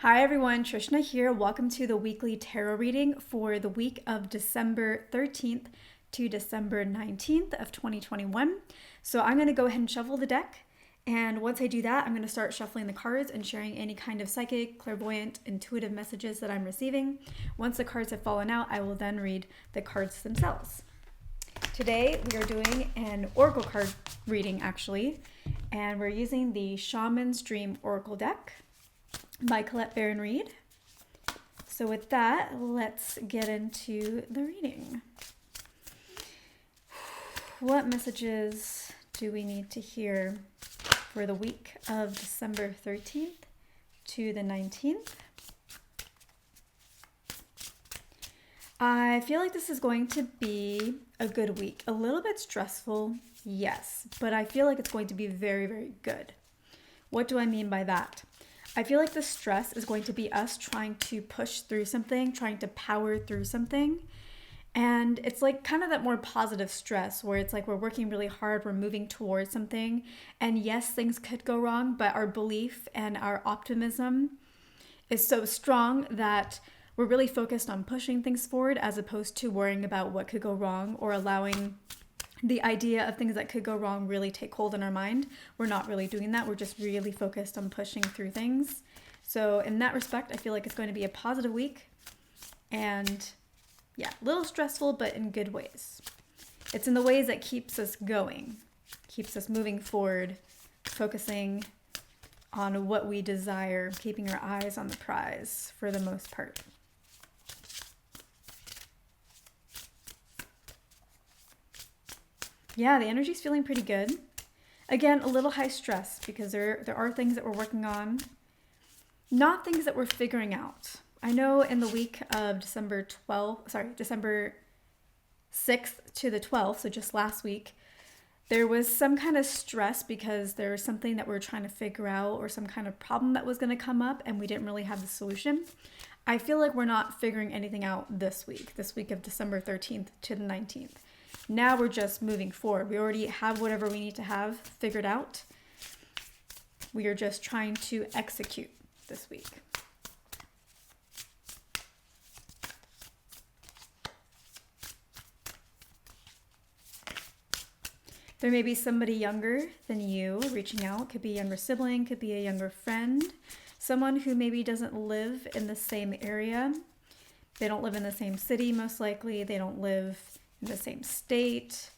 Hi everyone, Trishna here. Welcome to the weekly tarot reading for the week of December 13th to December 19th of 2021. So I'm going to go ahead and shuffle the deck. And once I do that, I'm going to start shuffling the cards and sharing any kind of psychic, clairvoyant, intuitive messages that I'm receiving. Once the cards have fallen out, I will then read the cards themselves. Today we are doing an oracle card reading actually, and we're using the Shaman's Dream Oracle deck by Colette Baron Reed. So with that, let's get into the reading. What messages do we need to hear for the week of December 13th to the 19th? I feel like this is going to be a good week. A little bit stressful, yes, but I feel like it's going to be very, very good. What do I mean by that? I feel like the stress is going to be us trying to push through something, trying to power through something. And it's like kind of that more positive stress where it's like we're working really hard, we're moving towards something. And yes, things could go wrong, but our belief and our optimism is so strong that we're really focused on pushing things forward as opposed to worrying about what could go wrong or allowing the idea of things that could go wrong really take hold in our mind. We're not really doing that. We're just really focused on pushing through things. So in that respect, I feel like it's going to be a positive week. And yeah, a little stressful, but in good ways. It's in the ways that keeps us going, keeps us moving forward, focusing on what we desire, keeping our eyes on the prize for the most part. Yeah, the energy's feeling pretty good. Again, a little high stress because there are things that we're working on, not things that we're figuring out. I know in the week of December 6th to the 12th, so just last week, there was some kind of stress because there was something that we were trying to figure out or some kind of problem that was going to come up and we didn't really have the solution. I feel like we're not figuring anything out this week of December 13th to the 19th. Now we're just moving forward. We already have whatever we need to have figured out. We are just trying to execute this week. There may be somebody younger than you reaching out. Could be a younger sibling, could be a younger friend, someone who maybe doesn't live in the same area. They don't live in the same city, most likely. They don't live in the same state,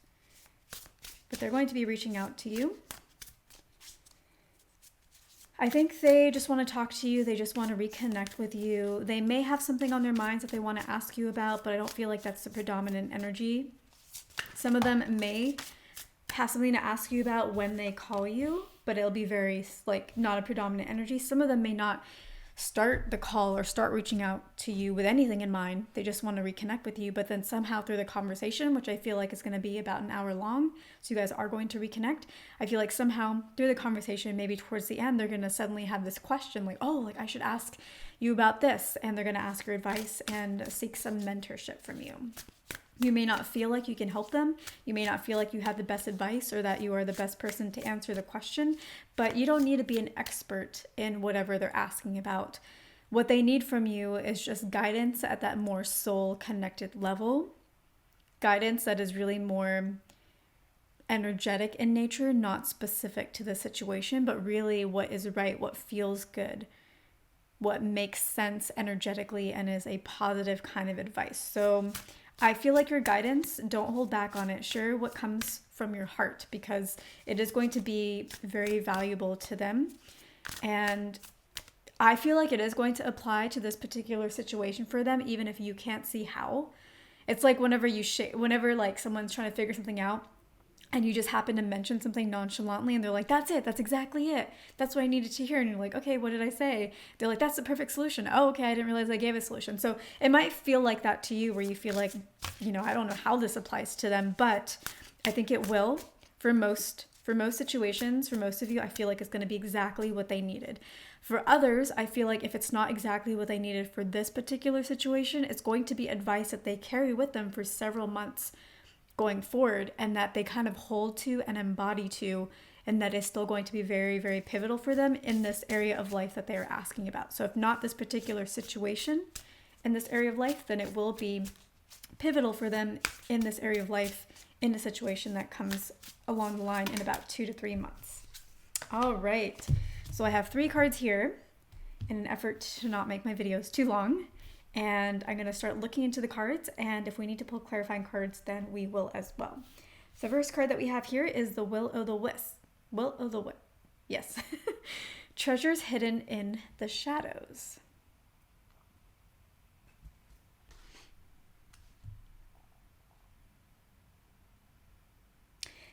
but they're going to be reaching out to you. I think they just want to talk to you. They just want to reconnect with you. They may have something on their minds that they want to ask you about, but I don't feel like that's the predominant energy. Some of them may have something to ask you about when they call you, but it'll be very not a predominant energy. Some of them may not start the call or start reaching out to you with anything in mind. They just want to reconnect with you, but then somehow through the conversation, which I feel like is going to be about an hour long, so you guys are going to reconnect, I feel like somehow through the conversation, maybe towards the end, they're going to suddenly have this question I should ask you about this, and they're going to ask your advice and seek some mentorship from you. You may not feel like you can help them. You may not feel like you have the best advice or that you are the best person to answer the question, but you don't need to be an expert in whatever they're asking about. What they need from you is just guidance at that more soul connected level. Guidance that is really more energetic in nature, not specific to the situation, but really what is right, what feels good, what makes sense energetically and is a positive kind of advice. So I feel like your guidance, don't hold back on it. Share what comes from your heart because it is going to be very valuable to them. And I feel like it is going to apply to this particular situation for them, even if you can't see how. It's like whenever someone's trying to figure something out and you just happen to mention something nonchalantly and they're like, that's it, that's exactly it. That's what I needed to hear. And you're like, okay, what did I say? They're like, that's the perfect solution. Oh, okay, I didn't realize I gave a solution. So it might feel like that to you where you feel like, I don't know how this applies to them, but I think it will for most situations. For most of you, I feel like it's going to be exactly what they needed. For others, I feel like if it's not exactly what they needed for this particular situation, it's going to be advice that they carry with them for several months going forward and that they kind of hold to and embody to and that is still going to be very, very pivotal for them in this area of life that they are asking about. So if not this particular situation in this area of life, then it will be pivotal for them in this area of life in a situation that comes along the line in about 2 to 3 months. All right, so I have 3 cards here in an effort to not make my videos too long, and I'm going to start looking into the cards, and if we need to pull clarifying cards, then we will as well. So the first card that we have here is the Will-o'-the-Wisp. Yes. Treasures hidden in the shadows.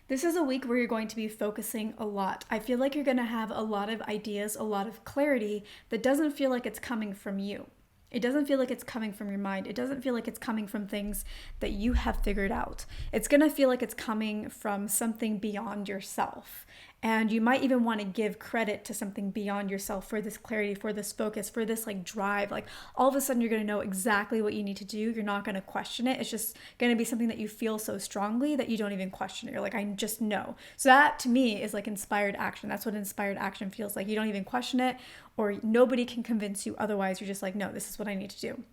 This is a week where you're going to be focusing a lot. I feel like you're going to have a lot of ideas, a lot of clarity that doesn't feel like it's coming from you. It doesn't feel like it's coming from your mind. It doesn't feel like it's coming from things that you have figured out. It's going to feel like it's coming from something beyond yourself. And you might even want to give credit to something beyond yourself for this clarity, for this focus, for this like drive. Like all of a sudden you're going to know exactly what you need to do. You're not going to question it. It's just going to be something that you feel so strongly that you don't even question it. You're like, I just know. So that to me is like inspired action. That's what inspired action feels like. You don't even question it, or nobody can convince you otherwise. You're just like, no, this is what I need to do.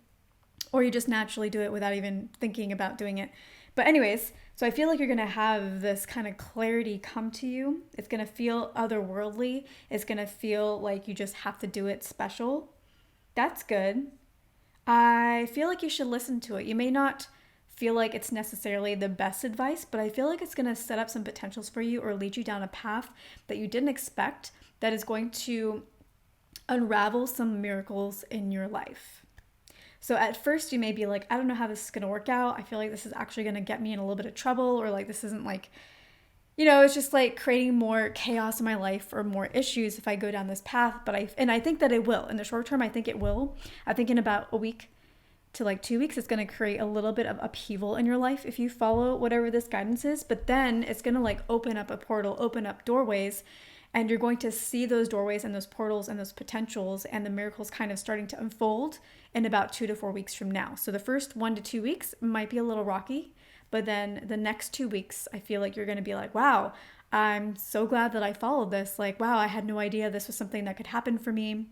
Or you just naturally do it without even thinking about doing it. But anyways, so I feel like you're going to have this kind of clarity come to you. It's going to feel otherworldly. It's going to feel like you just have to do it special. That's good. I feel like you should listen to it. You may not feel like it's necessarily the best advice, but I feel like it's going to set up some potentials for you or lead you down a path that you didn't expect that is going to unravel some miracles in your life. So at first you may be like, I don't know how this is going to work out. I feel like this is actually going to get me in a little bit of trouble, or like this isn't like, it's just like creating more chaos in my life or more issues if I go down this path. But I think that it will. In the short term, I think it will. I think in about a week to like 2 weeks, it's going to create a little bit of upheaval in your life if you follow whatever this guidance is. But then it's going to like open up a portal, open up doorways. And you're going to see those doorways and those portals and those potentials and the miracles kind of starting to unfold in about 2 to 4 weeks from now. So the first 1 to 2 weeks might be a little rocky, but then the next 2 weeks, I feel like you're going to be like, wow, I'm so glad that I followed this. Like, wow, I had no idea this was something that could happen for me.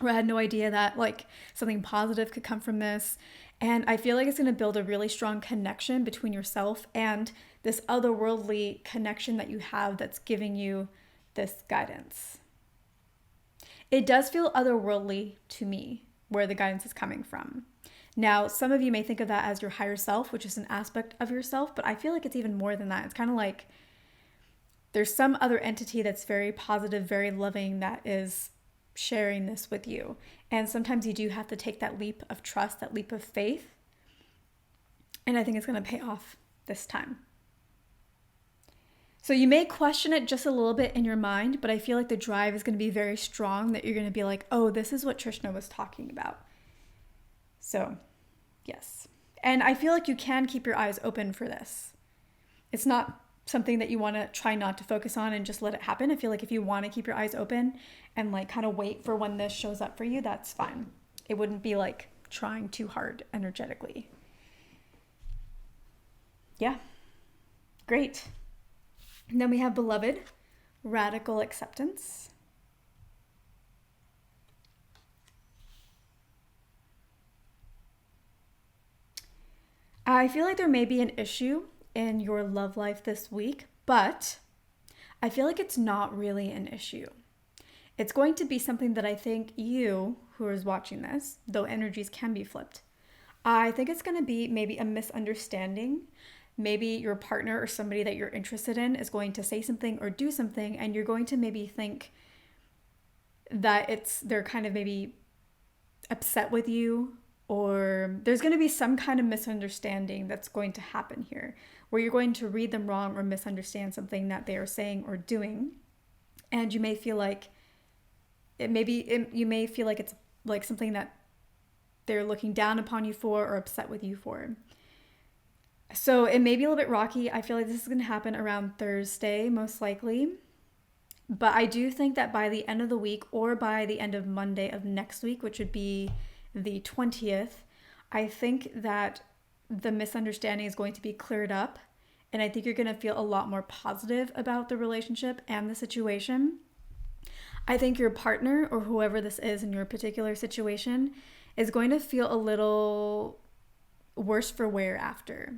Or I had no idea that like something positive could come from this. And I feel like it's going to build a really strong connection between yourself and this otherworldly connection that you have that's giving you this guidance. It does feel otherworldly to me where the guidance is coming from. Now, some of you may think of that as your higher self, which is an aspect of yourself, but I feel like it's even more than that. It's kind of like there's some other entity that's very positive, very loving that is sharing this with you. And sometimes you do have to take that leap of trust, that leap of faith. And I think it's going to pay off this time. So you may question it just a little bit in your mind, but I feel like the drive is going to be very strong that you're going to be like, oh, this is what Trishna was talking about. So, yes. And I feel like you can keep your eyes open for this. It's not something that you want to try not to focus on and just let it happen. I feel like if you want to keep your eyes open and like kind of wait for when this shows up for you, that's fine. It wouldn't be like trying too hard energetically. Yeah. Great. And then we have Beloved, Radical Acceptance. I feel like there may be an issue in your love life this week, but I feel like it's not really an issue. It's going to be something that I think you, who is watching this, though energies can be flipped, I think it's going to be maybe a misunderstanding. Maybe your partner or somebody that you're interested in is going to say something or do something, and you're going to maybe think that they're kind of maybe upset with you, or there's going to be some kind of misunderstanding that's going to happen here where you're going to read them wrong or misunderstand something that they are saying or doing. And you may feel like you may feel like it's like something that they're looking down upon you for or upset with you for. So it may be a little bit rocky. I feel like this is going to happen around Thursday, most likely. But I do think that by the end of the week or by the end of Monday of next week, which would be the 20th, I think that the misunderstanding is going to be cleared up And I think you're going to feel a lot more positive about the relationship and the situation. I think your partner, or whoever this is in your particular situation, is going to feel a little worse for wear after.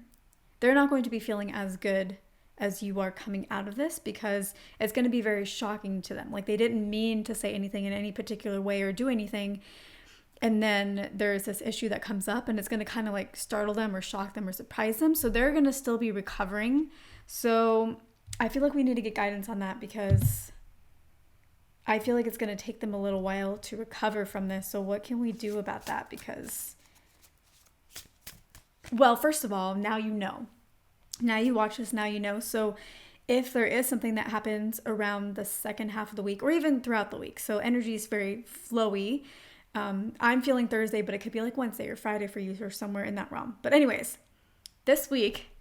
They're not going to be feeling as good as you are coming out of this, because it's going to be very shocking to them. Like, they didn't mean to say anything in any particular way or do anything. And then there's this issue that comes up, and it's going to kind of like startle them or shock them or surprise them. So they're going to still be recovering. So I feel like we need to get guidance on that, because I feel like it's going to take them a little while to recover from this. So what can we do about that? Because, well, first of all, now you know. Now you watch this, now you know. So if there is something that happens around the second half of the week, or even throughout the week, so energy is very flowy. I'm feeling Thursday, but it could be like Wednesday or Friday for you, or somewhere in that realm. But anyways, this week,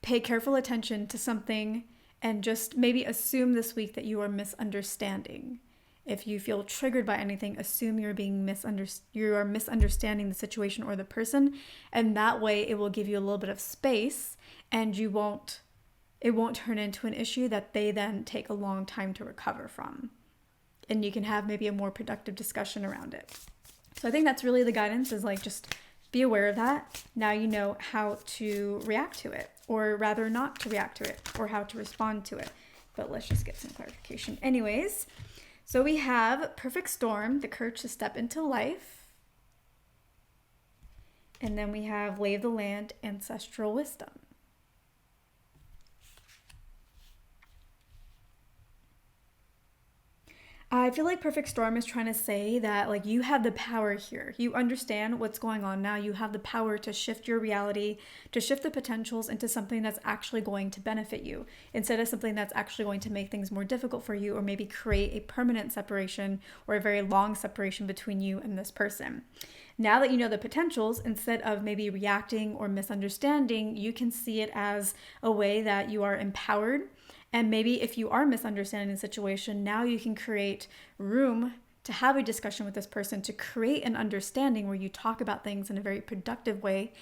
pay careful attention to something, and just maybe assume this week that you are misunderstanding. If you feel triggered by anything, assume you're you are misunderstanding the situation or the person, and that way it will give you a little bit of space, and it won't turn into an issue that they then take a long time to recover from. And you can have maybe a more productive discussion around it. So I think that's really the guidance, is like, just be aware of that. Now you know how to react to it, or rather not to react to it, or how to respond to it. But let's just get some clarification. Anyways, so we have Perfect Storm, the courage to step into life. And then we have Lay of the Land, Ancestral Wisdom. I feel like Perfect Storm is trying to say that, like, you have the power here. You understand what's going on now. You have the power to shift your reality, to shift the potentials into something that's actually going to benefit you, instead of something that's actually going to make things more difficult for you, or maybe create a permanent separation or a very long separation between you and this person. Now that you know the potentials, instead of maybe reacting or misunderstanding, you can see it as a way that you are empowered. And maybe if you are misunderstanding the situation, now you can create room to have a discussion with this person, to create an understanding where you talk about things in a very productive way.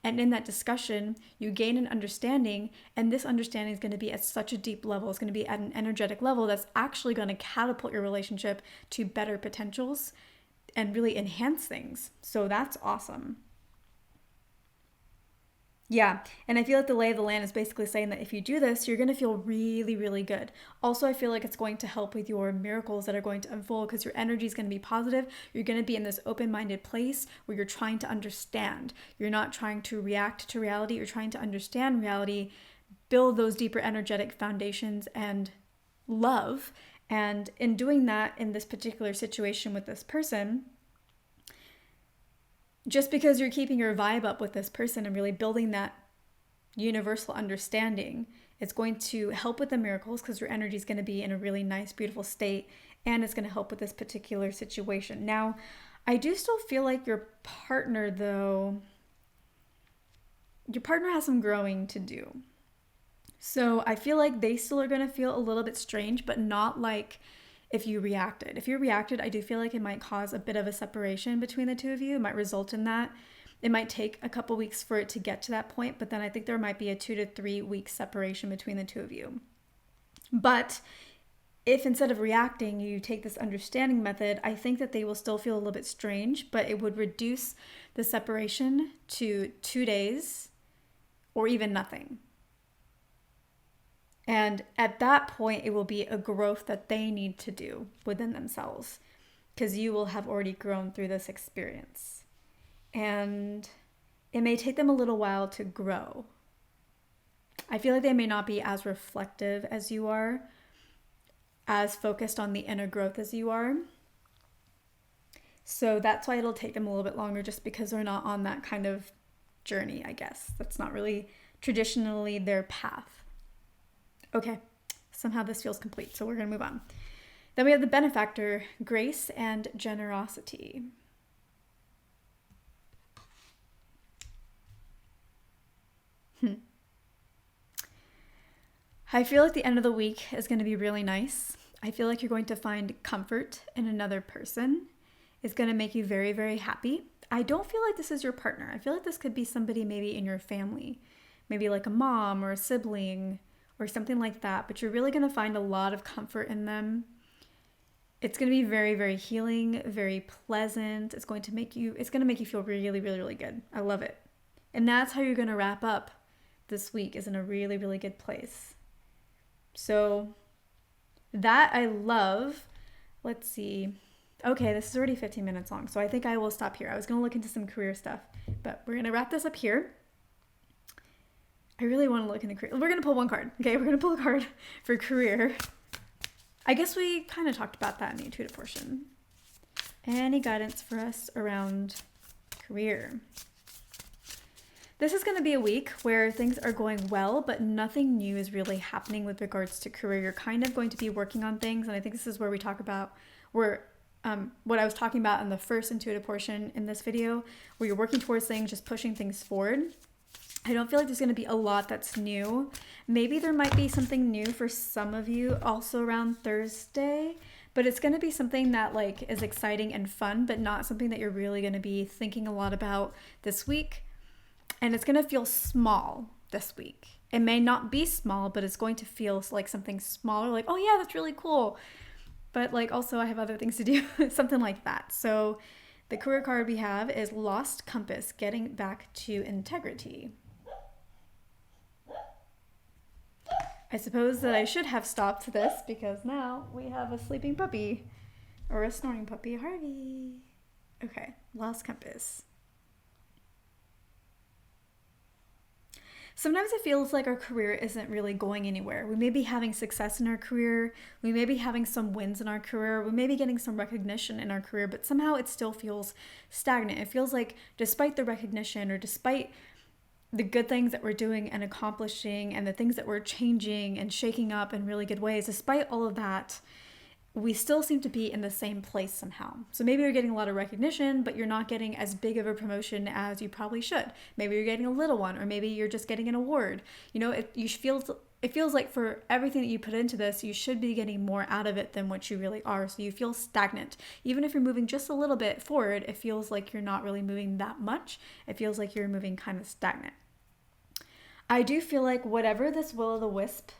And in that discussion, you gain an understanding, and this understanding is going to be at such a deep level. It's going to be at an energetic level that's actually going to catapult your relationship to better potentials and really enhance things. So that's awesome. Yeah, and I feel like the Lay of the Land is basically saying that if you do this, you're going to feel really, really good. Also, I feel like it's going to help with your miracles that are going to unfold, because your energy is going to be positive. You're going to be in this open-minded place where you're trying to understand. You're not trying to react to reality. You're trying to understand reality, build those deeper energetic foundations and love. And in doing that, in this particular situation with this person, just because you're keeping your vibe up with this person and really building that universal understanding, it's going to help with the miracles, because your energy is going to be in a really nice, beautiful state, and it's going to help with this particular situation. Now, I do still feel like your partner, though, your partner has some growing to do. So I feel like they still are going to feel a little bit strange, but not like if you reacted. If you reacted, I do feel like it might cause a bit of a separation between the two of you. It might result in that. It might take a couple weeks for it to get to that point, but then I think there might be a 2 to 3 week separation between the two of you. But if instead of reacting, you take this understanding method, I think that they will still feel a little bit strange, but it would reduce the separation to 2 days or even nothing. And at that point, it will be a growth that they need to do within themselves, because you will have already grown through this experience. And it may take them a little while to grow. I feel like they may not be as reflective as you are, as focused on the inner growth as you are. So that's why it'll take them a little bit longer, just because they're not on that kind of journey, I guess. That's not really traditionally their path. Okay, somehow this feels complete, so we're going to move on. Then we have the benefactor, grace and generosity. I feel like the end of the week is going to be really nice. I feel like you're going to find comfort in another person. It's going to make you very, very happy. I don't feel like this is your partner. I feel like this could be somebody maybe in your family. maybe like a mom or a sibling or something like that, but you're really going to find a lot of comfort in them. It's going to be very, very healing, very pleasant. It's going to make you feel really, really, really good. I love it. And that's how you're going to wrap up this week, is in a really, really good place. So that I love. Let's see. Okay, this is already 15 minutes long, so I think I will stop here. I was going to look into some career stuff, but we're going to wrap this up here. I really want to look into career. We're going to pull one card. Okay, we're going to pull a card for career. I guess we kind of talked about that in the intuitive portion. Any guidance for us around career? This is going to be a week where things are going well, but nothing new is really happening with regards to career. You're kind of going to be working on things, and I think this is where we talk about what I was talking about in the first intuitive portion in this video, where you're working towards things, just pushing things forward. I don't feel like there's going to be a lot that's new. Maybe there might be something new for some of you also around Thursday, but it's going to be something that like is exciting and fun, but not something that you're really going to be thinking a lot about this week. And it's going to feel small this week. It may not be small, but it's going to feel like something smaller, like, oh yeah, that's really cool. But like also I have other things to do, something like that. So the career card we have is Lost Compass, getting back to integrity. I suppose that I should have stopped this because now we have a sleeping puppy or a snoring puppy, Harvey. Okay, Lost Compass. Sometimes it feels like our career isn't really going anywhere. We may be having success in our career. We may be having some wins in our career. We may be getting some recognition in our career, but somehow it still feels stagnant. It feels like despite the recognition or despite the good things that we're doing and accomplishing and the things that we're changing and shaking up in really good ways, despite all of that, we still seem to be in the same place somehow. So maybe you're getting a lot of recognition, but you're not getting as big of a promotion as you probably should. Maybe you're getting a little one, or maybe you're just getting an award. You know, it feels like for everything that you put into this, you should be getting more out of it than what you really are. So you feel stagnant. Even if you're moving just a little bit forward, it feels like you're not really moving that much. It feels like you're moving kind of stagnant. I do feel like whatever this will-o'-the-wisp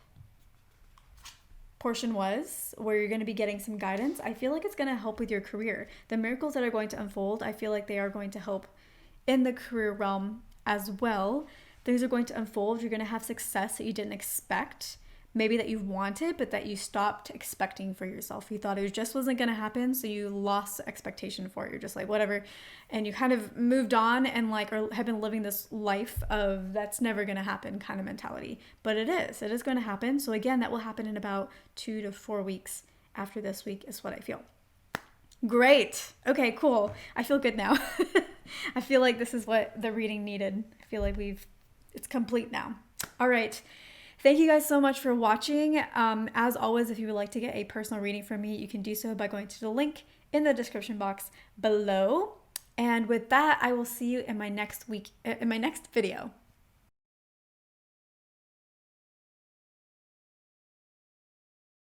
portion was, where you're going to be getting some guidance, I feel like it's going to help with your career. The miracles that are going to unfold, I feel like they are going to help in the career realm as well. Things are going to unfold. You're going to have success that you didn't expect, maybe that you wanted, but that you stopped expecting for yourself. You thought it just wasn't going to happen, so you lost expectation for it. You're just like, whatever. And you kind of moved on and like or have been living this life of that's never going to happen kind of mentality. But it is going to happen. So again, that will happen in about 2 to 4 weeks after this week is what I feel. Great. Okay, cool. I feel good now. I feel like this is what the reading needed. I feel like it's complete now. All right. Thank you guys so much for watching. As always, if you would like to get a personal reading from me, you can do so by going to the link in the description box below. And with that, I will see you in my next video.